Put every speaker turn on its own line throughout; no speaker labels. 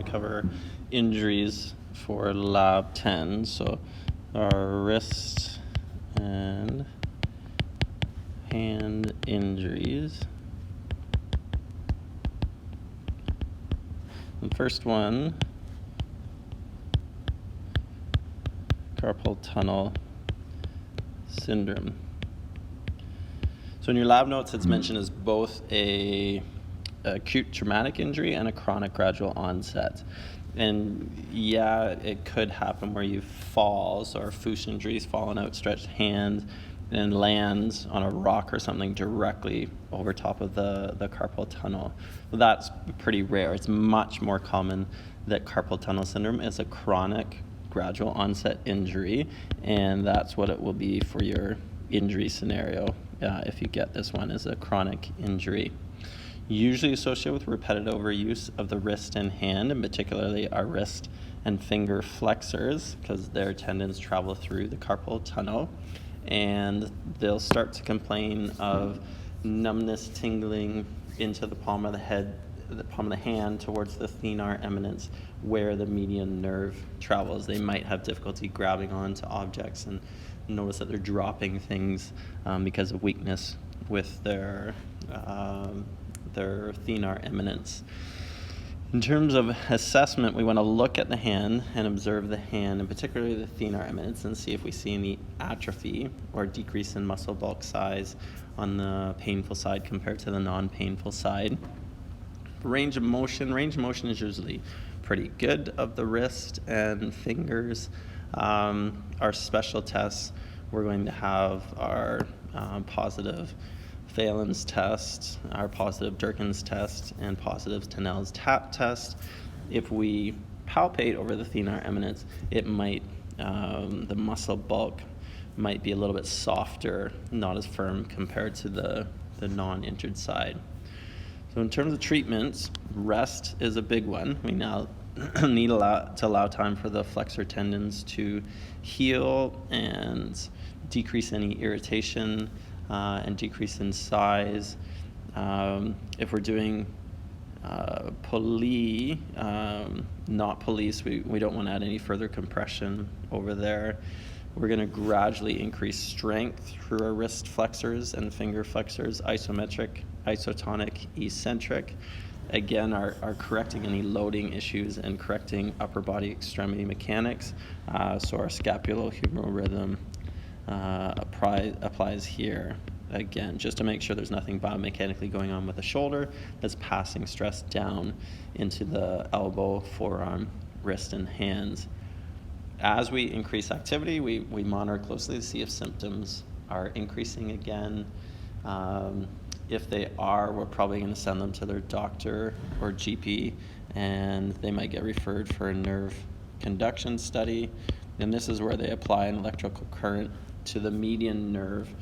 cover injuries for Lab 10. So our wrist and hand injuries. The first one, carpal tunnel syndrome. So in your lab notes, it's mentioned as both a acute traumatic injury and a chronic gradual onset. And yeah, it could happen where you fall, so our foot injuries, fall an outstretched hand and lands on a rock or something directly over top of the carpal tunnel. Well, that's pretty rare. It's much more common that carpal tunnel syndrome is a chronic gradual onset injury, and that's what it will be for your injury scenario if you get this one as a chronic injury. Usually associated with repetitive overuse of the wrist and hand, and particularly our wrist and finger flexors, because their tendons travel through the carpal tunnel, and they'll start to complain of numbness, tingling into the palm of the hand towards the thenar eminence where the median nerve travels. They might have difficulty grabbing onto objects and notice that they're dropping things because of weakness with their thenar eminence. In terms of assessment, we want to look at the hand and observe the hand, and particularly the thenar eminence, and see if we see any atrophy or decrease in muscle bulk size on the painful side compared to the non-painful side. Range of motion is usually pretty good of the wrist and fingers. Our special tests, we're going to have our positive Phelan's test, our positive Durkin's test, and positive Tennell's tap test. If we palpate over the thenar eminence, it might, the muscle bulk might be a little bit softer, not as firm compared to the non-injured side. So in terms of treatments, rest is a big one. We now need to allow time for the flexor tendons to heal and decrease any irritation and decrease in size. If we're doing not police, we don't want to add any further compression over there. We're going to gradually increase strength through our wrist flexors and finger flexors, isometric, isotonic, eccentric. Again, are correcting any loading issues and correcting upper body extremity mechanics. So our scapulohumeral rhythm applies here. Again, just to make sure there's nothing biomechanically going on with the shoulder that's passing stress down into the elbow, forearm, wrist, and hands. As we increase activity, we monitor closely to see if symptoms are increasing again. If they are, we're probably going to send them to their doctor or GP, and they might get referred for a nerve conduction study. And this is where they apply an electrical current to the median nerve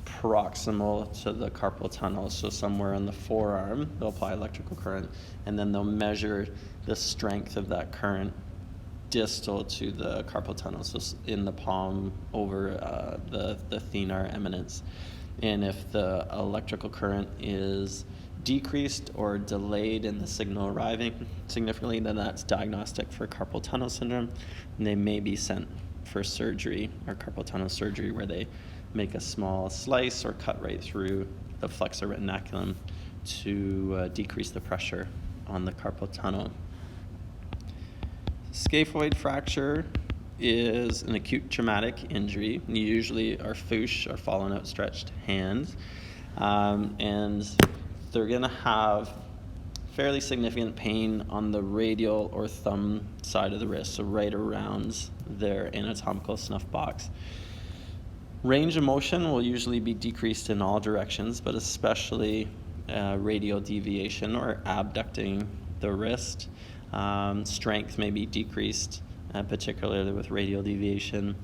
proximal to the carpal tunnel. So somewhere in the forearm, they'll apply electrical current, and then they'll measure the strength of that current distal to the carpal tunnel, so in the palm over the thenar eminence. And if the electrical current is decreased or delayed in the signal arriving significantly, then that's diagnostic for carpal tunnel syndrome, and they may be sent for surgery, or carpal tunnel surgery, where they make a small slice or cut right through the flexor retinaculum to decrease the pressure on the carpal tunnel. Scaphoid fracture is an acute traumatic injury. Usually our fouche, or fallen outstretched hands, and they're going to have fairly significant pain on the radial or thumb side of the wrist, so right around their anatomical snuff box. Range of motion will usually be decreased in all directions, but especially radial deviation or abducting the wrist. Strength may be decreased, particularly with radial deviation.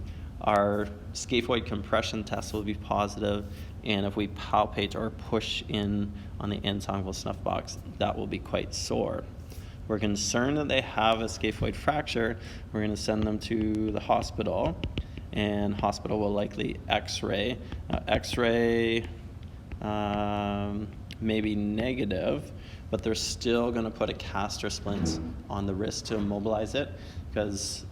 Our scaphoid compression test will be positive, and if we palpate or push in on the anatomical snuff box, that will be quite sore. We're concerned that they have a scaphoid fracture. We're going to send them to the hospital, and hospital will likely x-ray. X-ray may be negative, but they're still going to put a cast or splint on the wrist to immobilize it, because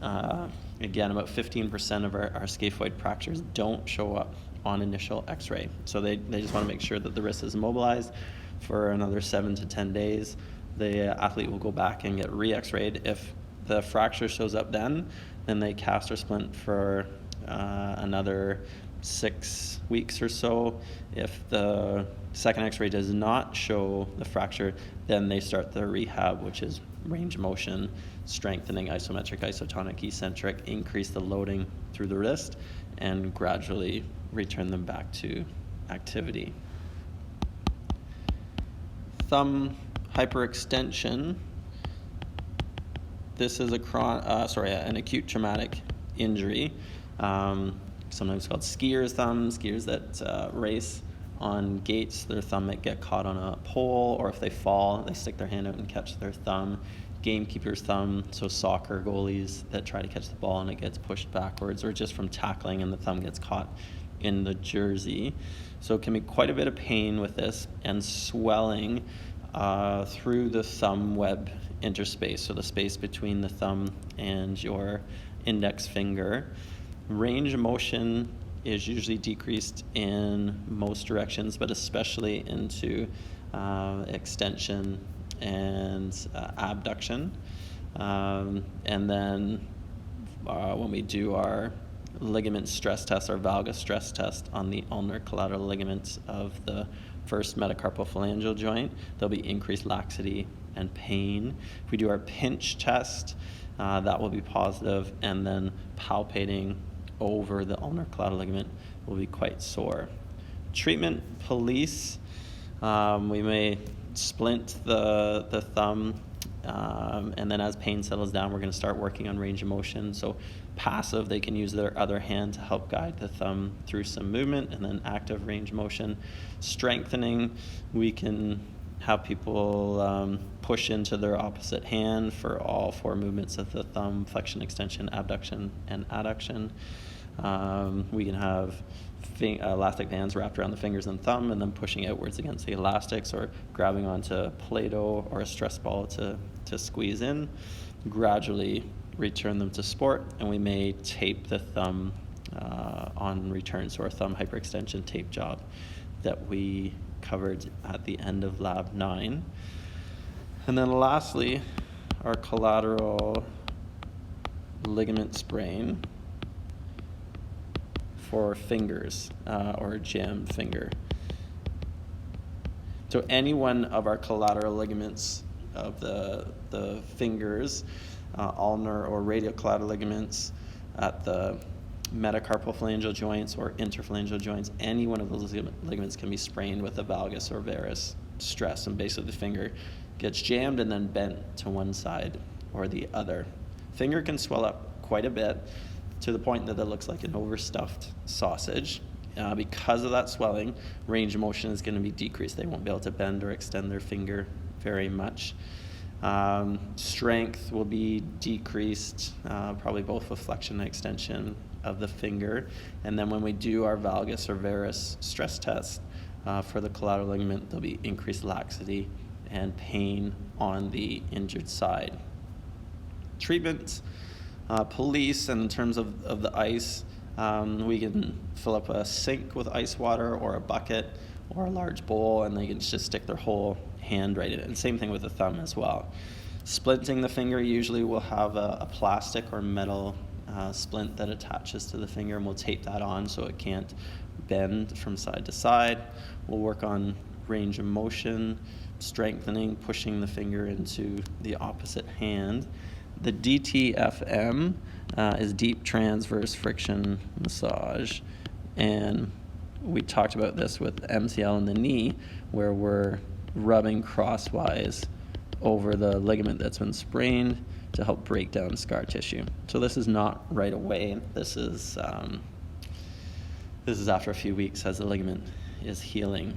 again, about 15% of our scaphoid fractures don't show up on initial x-ray. So they just want to make sure that the wrist is immobilized for another 7 to 10 days. The athlete will go back and get re-x-rayed. If the fracture shows up then they cast or splint for another 6 weeks or so. If the second x-ray does not show the fracture, then they start the rehab, which is range of motion, strengthening, isometric, isotonic, eccentric, increase the loading through the wrist, and gradually return them back to activity. Thumb hyperextension. This is an acute traumatic injury, sometimes called skier's thumb. Skiers that race on gates, their thumb might get caught on a pole, or if they fall, they stick their hand out and catch their thumb. Gamekeeper's thumb, so soccer goalies that try to catch the ball and it gets pushed backwards, or just from tackling and the thumb gets caught in the jersey. So it can be quite a bit of pain with this, and swelling through the thumb web interspace, so the space between the thumb and your index finger. Range of motion is usually decreased in most directions, but especially into extension and abduction. And then when we do our ligament stress test, our valgus stress test on the ulnar collateral ligaments of the first metacarpophalangeal joint, there'll be increased laxity and pain. If we do our pinch test, that will be positive, and then palpating over the ulnar collateral ligament will be quite sore. Treatment police, we may splint the thumb, and then as pain settles down, we're going to start working on range of motion. So passive, they can use their other hand to help guide the thumb through some movement, and then active range of motion. Strengthening, we can have people push into their opposite hand for all 4 movements of the thumb: flexion, extension, abduction, and adduction. We can have elastic bands wrapped around the fingers and thumb, and then pushing outwards against the elastics, or grabbing onto Play-Doh or a stress ball to squeeze in. Gradually return them to sport, and we may tape the thumb on return, so our thumb hyperextension tape job that we covered at the end of Lab 9. And then lastly, our collateral ligament sprain for fingers, or jammed finger. So any one of our collateral ligaments of the fingers, ulnar or radial collateral ligaments at the metacarpophalangeal joints or interphalangeal joints, any one of those ligaments can be sprained with a valgus or varus stress, and basically the finger gets jammed and then bent to one side or the other. Finger can swell up quite a bit, to the point that it looks like an overstuffed sausage. Because of that swelling, range of motion is going to be decreased. They won't be able to bend or extend their finger very much. Strength will be decreased, probably both with flexion and extension of the finger. And then when we do our valgus or varus stress test for the collateral ligament, there'll be increased laxity and pain on the injured side. Treatment. Police, and in terms of the ice, we can fill up a sink with ice water, or a bucket, or a large bowl, and they can just stick their whole hand right in it. And same thing with the thumb as well. Splinting the finger, usually we'll have a plastic or metal splint that attaches to the finger, and we'll tape that on so it can't bend from side to side. We'll work on range of motion, strengthening, pushing the finger into the opposite hand. The DTFM is deep transverse friction massage, and we talked about this with MCL in the knee, where we're rubbing crosswise over the ligament that's been sprained to help break down scar tissue. So this is not right away. This is after a few weeks as the ligament is healing.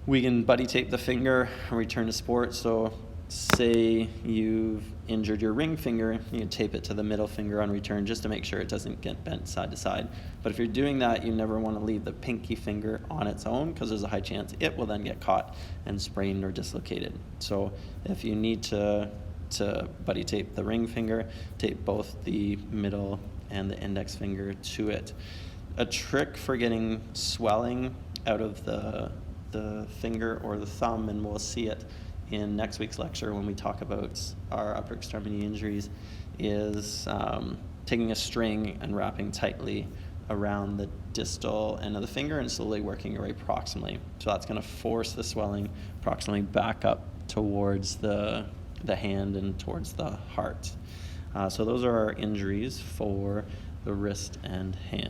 We can buddy tape the finger and return to sport. So say you've injured your ring finger, you can tape it to the middle finger on return just to make sure it doesn't get bent side to side. But if you're doing that, you never want to leave the pinky finger on its own, because there's a high chance it will then get caught and sprained or dislocated. So if you need to buddy tape the ring finger, tape both the middle and the index finger to it. A trick for getting swelling out of the finger or the thumb, and we'll see it in next week's lecture when we talk about our upper extremity injuries, is taking a string and wrapping tightly around the distal end of the finger and slowly working your way proximally. So that's going to force the swelling proximally back up towards the hand and towards the heart. So those are our injuries for the wrist and hand.